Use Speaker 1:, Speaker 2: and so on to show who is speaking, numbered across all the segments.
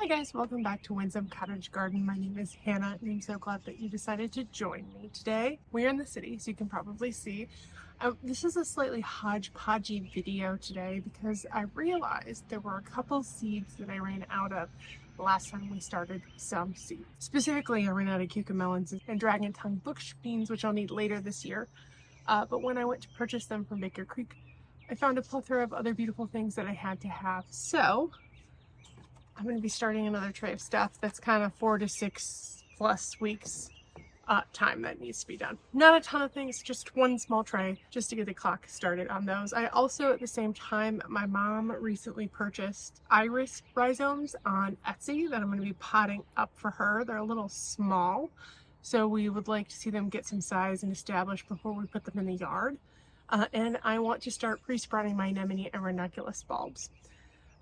Speaker 1: Hi guys, welcome back to Windsome Cottage Garden. My name is Hannah and I'm so glad that you decided to join me today. We're in the city, so you can probably see. This is a slightly hodgepodgey video today because I realized there were a couple seeds that I ran out of last time we started some seeds. Specifically, I ran out of cucamelons and dragon tongue bush beans, which I'll need later this year. But when I went to purchase them from Baker Creek, I found a plethora of other beautiful things that I had to have. So I'm going to be starting another tray of stuff that's kind of 4 to 6 plus weeks time that needs to be done. Not a ton of things, just one small tray just to get the clock started on those. I also, at the same time, my mom recently purchased iris rhizomes on Etsy that I'm going to be potting up for her. They're a little small, so we would like to see them get some size and established before we put them in the yard. And I want to start pre-sprouting my anemone and ranunculus bulbs.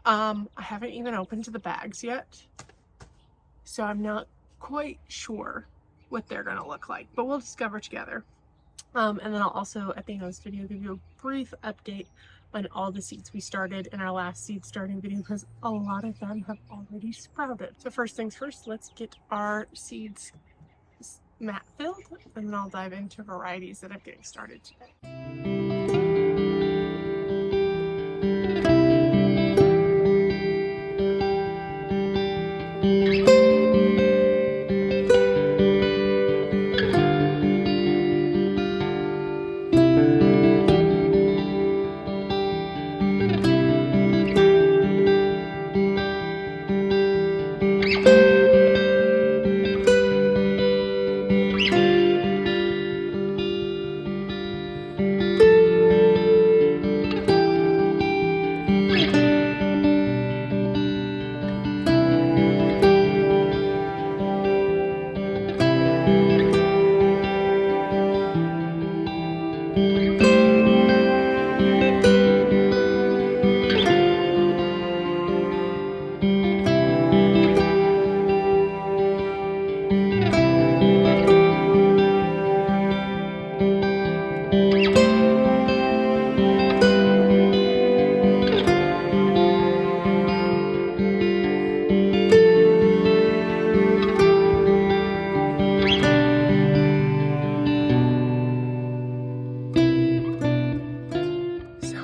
Speaker 1: I haven't even opened the bags yet, so I'm not quite sure what they're going to look like, but we'll discover together. And then I'll also, at the end of this video, give you a brief update on all the seeds we started in our last seed starting video, because a lot of them have already sprouted. So first things first, let's get our seeds mat filled, and then I'll dive into varieties that I'm getting started today.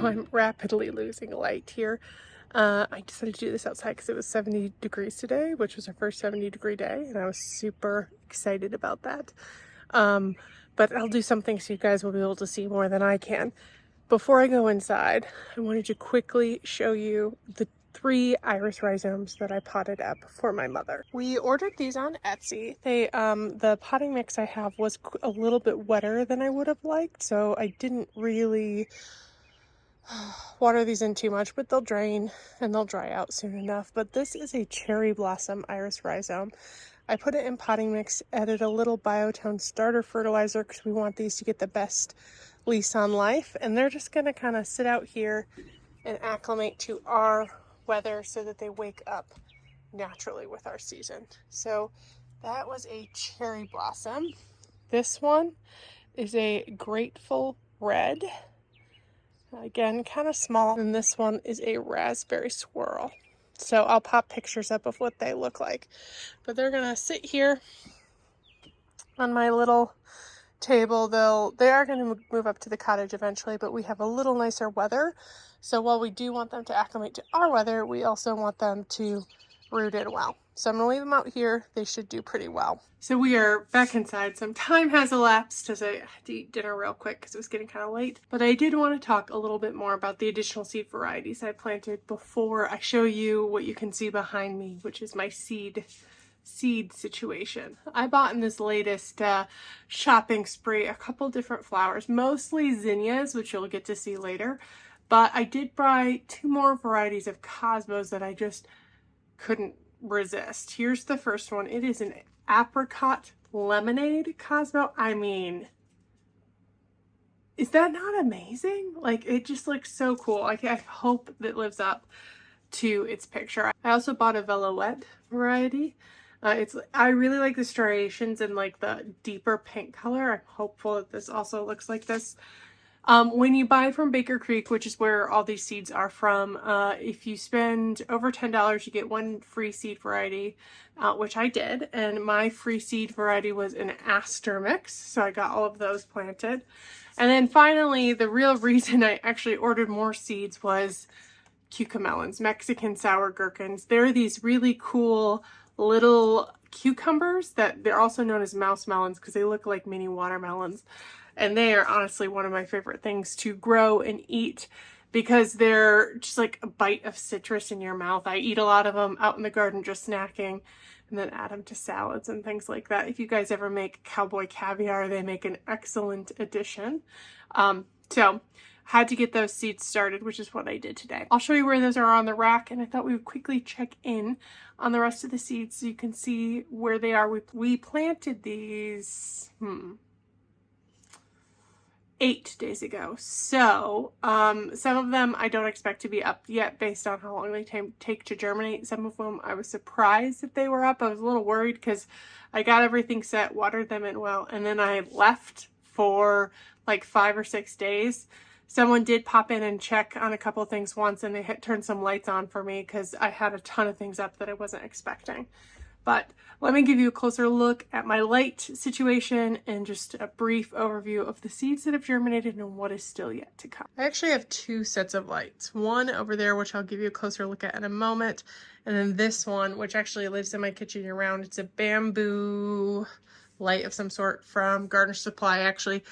Speaker 1: I'm rapidly losing light here. I decided to do this outside because it was 70 degrees today, which was our first 70-degree day, and I was super excited about that. But I'll do something so you guys will be able to see more than I can. Before I go inside, I wanted to quickly show you the 3 iris rhizomes that I potted up for my mother. We ordered these on Etsy. The potting mix I have was a little bit wetter than I would have liked, so I didn't really water these in too much, but they'll drain and they'll dry out soon enough. But this is a cherry blossom iris rhizome. I put it in potting mix, added a little biotone starter fertilizer because we want these to get the best lease on life, and they're just going to kind of sit out here and acclimate to our weather so that they wake up naturally with our season. So that was a cherry blossom. This one is a grateful red. Again, kind of small. And this one is a raspberry swirl. So I'll pop pictures up of what they look like. But they're going to sit here on my little table. They are going to move up to the cottage eventually, but we have a little nicer weather. So while we do want them to acclimate to our weather, we also want them to root in well. So I'm going to leave them out here. They should do pretty well. So we are back inside. Some time has elapsed as I had to eat dinner real quick because it was getting kind of late. But I did want to talk a little bit more about the additional seed varieties I planted before I show you what you can see behind me, which is my seed situation. I bought in this latest shopping spree a couple different flowers, mostly zinnias, which you'll get to see later. But I did buy 2 more varieties of cosmos that I just couldn't resist. Here's the first one. It is an apricot lemonade cosmo. I mean, is that not amazing? Like, it just looks so cool. I hope that lives up to its picture. I also bought a velouette variety. I really like the striations and like the deeper pink color. I'm hopeful that this also looks like this. When you buy from Baker Creek, which is where all these seeds are from, if you spend over $10, you get one free seed variety, which I did. And my free seed variety was an aster mix, so I got all of those planted. And then finally, the real reason I actually ordered more seeds was cucamelons, Mexican sour gherkins. They're these really cool little cucumbers that they're also known as mouse melons because they look like mini watermelons. And they are honestly one of my favorite things to grow and eat because they're just like a bite of citrus in your mouth. I eat a lot of them out in the garden just snacking and then add them to salads and things like that. If you guys ever make cowboy caviar, they make an excellent addition. So had to get those seeds started, which is what I did today. I'll show you where those are on the rack, and I thought we would quickly check in on the rest of the seeds so you can see where they are. We planted these 8 days ago. So some of them I don't expect to be up yet based on how long they take to germinate. Some of them I was surprised that they were up. I was a little worried because I got everything set, watered them in well, and then I left for like 5 or 6 days. Someone did pop in and check on a couple of things once, and they had turned some lights on for me because I had a ton of things up that I wasn't expecting. But let me give you a closer look at my light situation and just a brief overview of the seeds that have germinated and what is still yet to come. I actually have 2 sets of lights. One over there, which I'll give you a closer look at in a moment, and then this one, which actually lives in my kitchen year round. It's a bamboo light of some sort from Gardener Supply. Actually,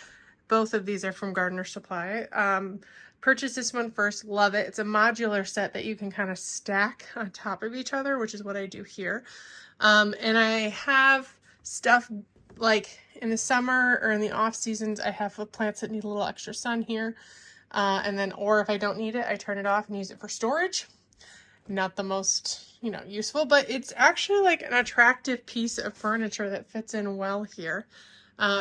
Speaker 1: both of these are from Gardener Supply. Purchased this one first, love it. It's a modular set that you can kind of stack on top of each other, which is what I do here. And I have stuff like in the summer or in the off seasons, I have plants that need a little extra sun here. And then, or if I don't need it, I turn it off and use it for storage. Not the most, useful, but it's actually like an attractive piece of furniture that fits in well here.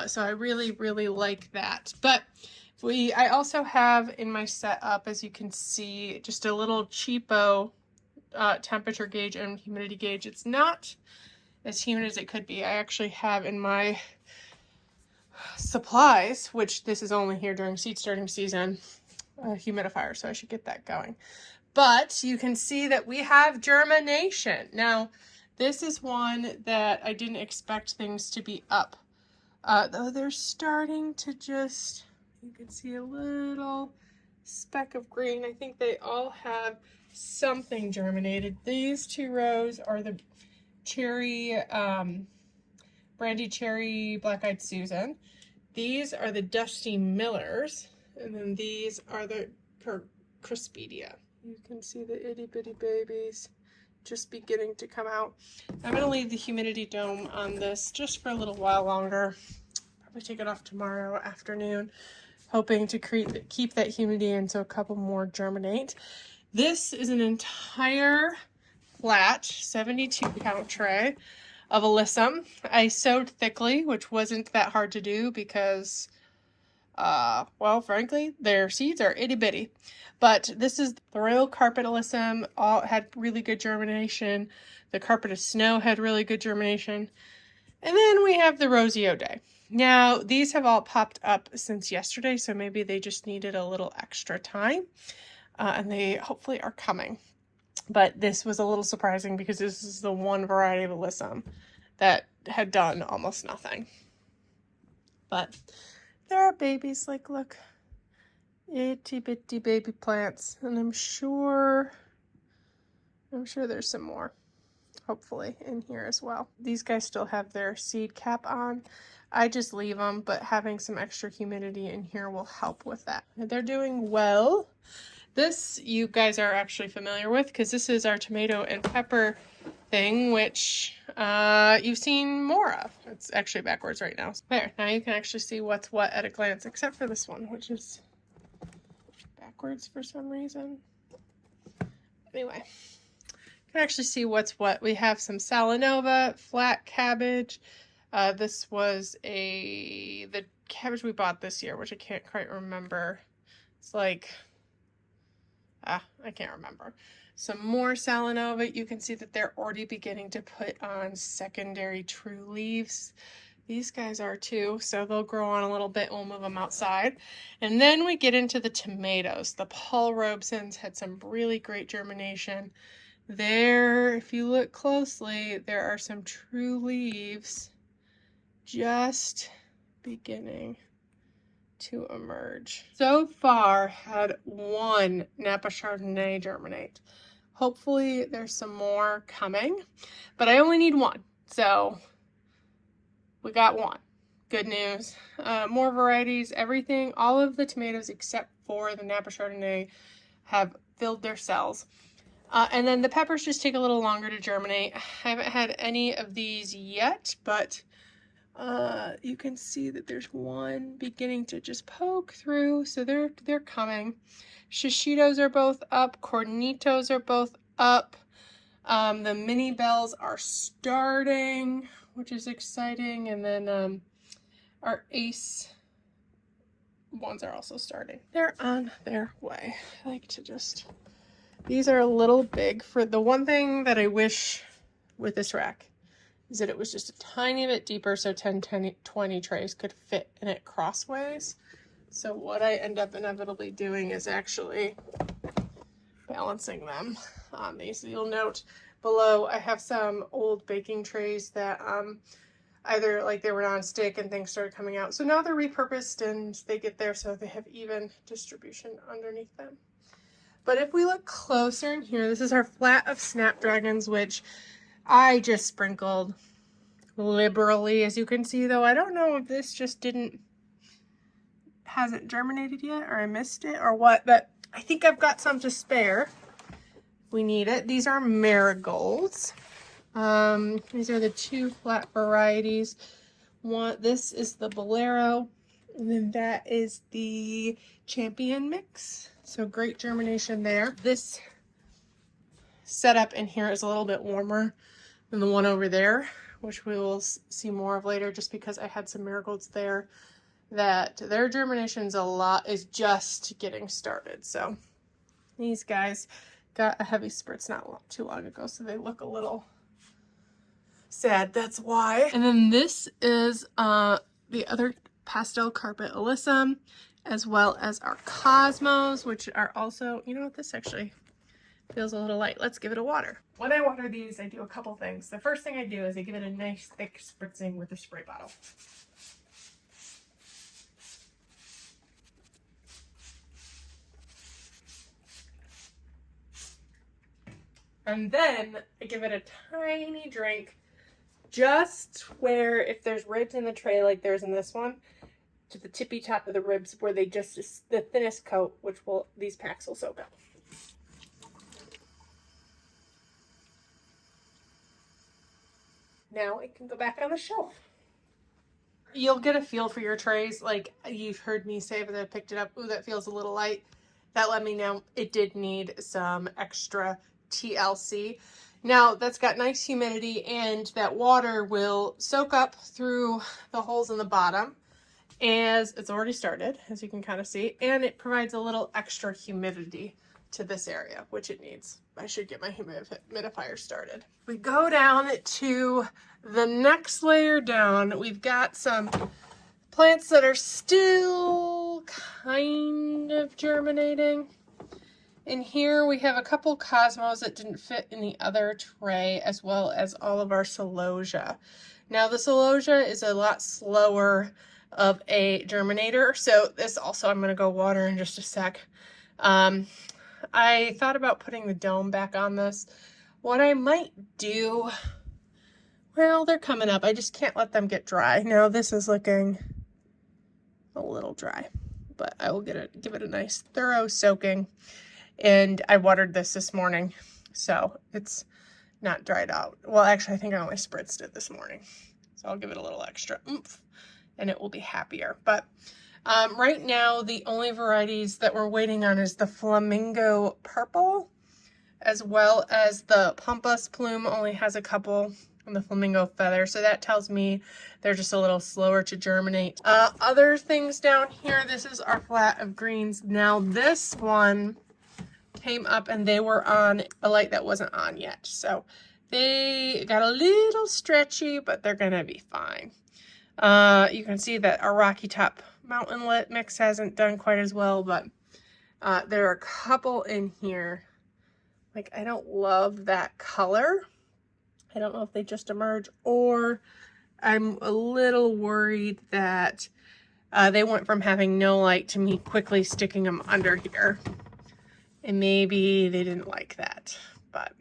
Speaker 1: So I really, really like that. But I also have in my setup, as you can see, just a little cheapo temperature gauge and humidity gauge. It's not as humid as it could be. I actually have in my supplies, which this is only here during seed starting season, a humidifier, so I should get that going. But you can see that we have germination. Now, this is one that I didn't expect things to be up. Though they're starting to just, you can see a little speck of green. I think they all have something germinated. These 2 rows are the cherry, brandy cherry, black-eyed Susan. These are the Dusty Millers, and then these are the Crispedia. You can see the itty-bitty babies just beginning to come out. I'm going to leave the humidity dome on this just for a little while longer. Probably take it off tomorrow afternoon, hoping to keep that humidity in so a couple more germinate. This is an entire flat 72 count tray of alyssum. I sowed thickly, which wasn't that hard to do because well, frankly, their seeds are itty bitty. But this is the Royal Carpet Alyssum. All had really good germination. The Carpet of Snow had really good germination. And then we have the Rosie O'Day. Now, these have all popped up since yesterday, so maybe they just needed a little extra time. And they hopefully are coming. But this was a little surprising because this is the one variety of alyssum that had done almost nothing. But there are babies, like, look, itty bitty baby plants, and I'm sure there's some more, hopefully, in here as well. These guys still have their seed cap on. I just leave them, but having some extra humidity in here will help with that. They're doing well. This you guys are actually familiar with because this is our tomato and pepper thing, which you've seen more of. It's actually backwards right now. There, now you can actually see what's what at a glance, except for this one, which is backwards for some reason. Anyway, you can actually see what's what. We have some Salanova, flat cabbage. This was the cabbage we bought this year, which I can't quite remember. It's like, I can't remember. Some more Salanova. You can see that they're already beginning to put on secondary true leaves. These guys are too, so they'll grow on a little bit. We'll move them outside. And then we get into the tomatoes. The Paul Robesons had some really great germination. There, if you look closely, there are some true leaves just beginning to emerge. So far, had one Napa Chardonnay germinate. Hopefully there's some more coming, but I only need one, so we got one. Good news. More varieties, everything, all of the tomatoes except for the Napa Chardonnay have filled their cells. And then the peppers just take a little longer to germinate. I haven't had any of these yet, but you can see that there's one beginning to just poke through, so they're coming. Shishitos are both up. Cornitos are both up. The mini bells are starting, which is exciting, and then our ace ones are also starting. They're on their way. I like to just... These are a little big. For the one thing that I wish with this rack is that it was just a tiny bit deeper so 10, 20 trays could fit in it crossways. So what I end up inevitably doing is actually balancing them on these. You'll note below I have some old baking trays that either like they were non-stick and things started coming out. So now they're repurposed and they get there so they have even distribution underneath them. But if we look closer in here, this is our flat of snapdragons, which I just sprinkled liberally, as you can see, though I don't know if this just hasn't germinated yet, or I missed it, or what, but I think I've got some to spare if we need it. These are marigolds. These are the two flat varieties. This is the Bolero, and then that is the Champion mix. So great germination there. This setup in here is a little bit warmer than the one over there, which we will see more of later, just because I had some marigolds there that their germination's is just getting started. So these guys got a heavy spritz not too long ago, so they look a little sad, that's why. And then this is the other pastel carpet alyssum, as well as our cosmos, which are also, you know what, this actually feels a little light. Let's give it a water. When I water these, I do a couple things. The first thing I do is I give it a nice thick spritzing with a spray bottle. And then I give it a tiny drink just where, if there's ribs in the tray like there's in this one, to the tippy top of the ribs where they just, the thinnest coat, which these packs will soak up. Now it can go back on the shelf. You'll get a feel for your trays. Like you've heard me say, but I picked it up. Ooh, that feels a little light. That let me know it did need some extra TLC. Now that's got nice humidity, and that water will soak up through the holes in the bottom, as it's already started, as you can kind of see, and it provides a little extra humidity to this area, which it needs. I should get my humidifier started. We go down to the next layer down. We've got some plants that are still kind of germinating. In here we have a couple cosmos that didn't fit in the other tray, as well as all of our celosia. Now the celosia is a lot slower of a germinator, so this also I'm going to go water in just a sec. I thought about putting the dome back on this. What I might do, well, they're coming up. I just can't let them get dry. Now this is looking a little dry, but I will give it a nice thorough soaking. And I watered this morning, so it's not dried out. Well, actually, I think I only spritzed it this morning, so I'll give it a little extra oomph, and it will be happier. But right now, the only varieties that we're waiting on is the Flamingo Purple, as well as the Pampas Plume only has a couple, and the Flamingo Feather. So that tells me they're just a little slower to germinate. Other things down here, this is our flat of greens. Now this one came up and they were on a light that wasn't on yet. So they got a little stretchy, but they're gonna be fine. You can see that our Rocky Top Mountainlet mix hasn't done quite as well, but there are a couple in here. Like, I don't love that color. I don't know if they just emerge, or I'm a little worried that they went from having no light to me quickly sticking them under here. And maybe they didn't like that, but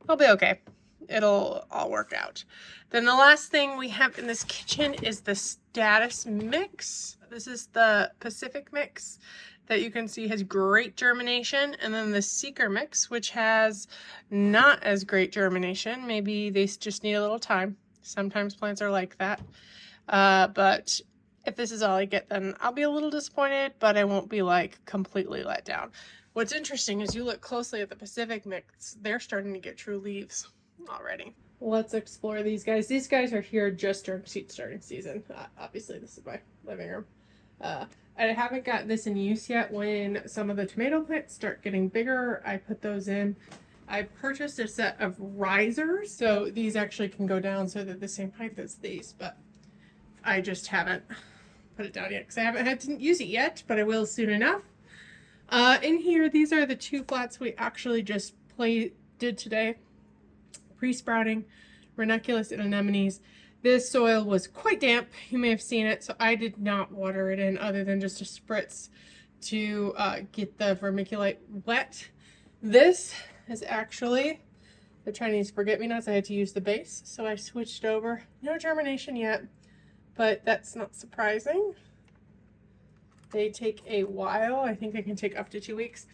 Speaker 1: it'll be okay. It'll all work out. Then the last thing we have in this kitchen is the Status Mix. This is the Pacific Mix that you can see has great germination, and then the Seeker Mix, which has not as great germination. Maybe they just need a little time. Sometimes plants are like that. But if this is all I get, then I'll be a little disappointed, but I won't be like completely let down. What's interesting is you look closely at the Pacific Mix, they're starting to get true leaves already. Let's explore these guys. These guys are here just during seed starting season. Obviously, this is my living room. I haven't got this in use yet. When some of the tomato plants start getting bigger, I put those in. I purchased a set of risers, so these actually can go down so they're the same height as these, but I just haven't put it down yet because I haven't had to use it yet, but I will soon enough. In here, these are the 2 flats we actually just did today. Pre-sprouting, ranunculus and anemones. This soil was quite damp. You may have seen it, so I did not water it in other than just a spritz to get the vermiculite wet. This is actually the Chinese forget-me-nots. I had to use the base, so I switched over. No germination yet, but that's not surprising. They take a while. I think they can take up to 2 weeks.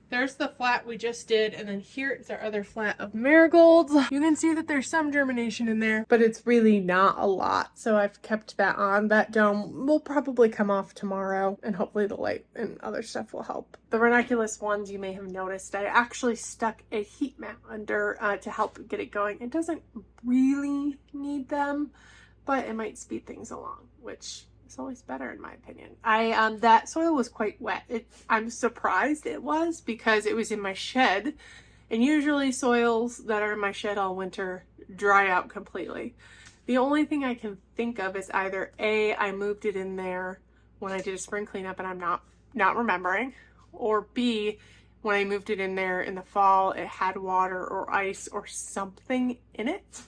Speaker 1: There's the flat we just did, and then here is our other flat of marigolds. You can see that there's some germination in there, but it's really not a lot, so I've kept that on. That dome will probably come off tomorrow, and hopefully the light and other stuff will help. The ranunculus ones, you may have noticed, I actually stuck a heat mat under to help get it going. It doesn't really need them, but it might speed things along, which it's always better in my opinion. That soil was quite wet. I'm surprised it was because it was in my shed, and usually soils that are in my shed all winter dry out completely. The only thing I can think of is either A, I moved it in there when I did a spring cleanup and I'm not remembering, or B, when I moved it in there in the fall, it had water or ice or something in it.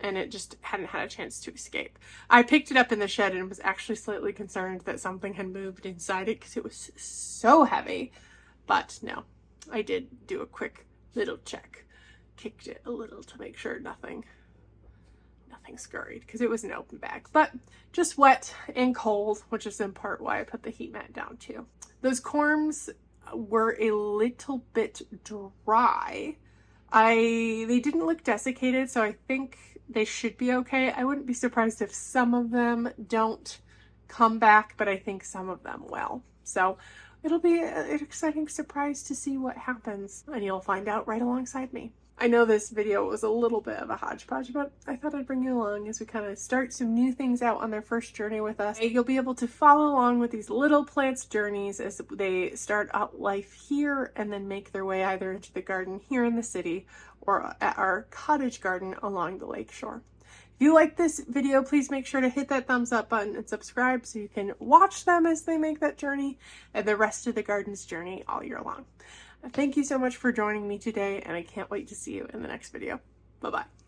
Speaker 1: And it just hadn't had a chance to escape. I picked it up in the shed and was actually slightly concerned that something had moved inside it because it was so heavy. But no, I did do a quick little check. Kicked it a little to make sure nothing scurried because it was an open bag. But just wet and cold, which is in part why I put the heat mat down too. Those corms were a little bit dry. They didn't look desiccated, so I think they should be okay. I wouldn't be surprised if some of them don't come back, but I think some of them will. So it'll be an exciting surprise to see what happens, and you'll find out right alongside me. I know this video was a little bit of a hodgepodge, but I thought I'd bring you along as we kind of start some new things out on their first journey with us. You'll be able to follow along with these little plants' journeys as they start out life here and then make their way either into the garden here in the city or at our cottage garden along the lake shore. If you like this video, please make sure to hit that thumbs up button and subscribe so you can watch them as they make that journey and the rest of the garden's journey all year long. Thank you so much for joining me today, and I can't wait to see you in the next video. Bye-bye.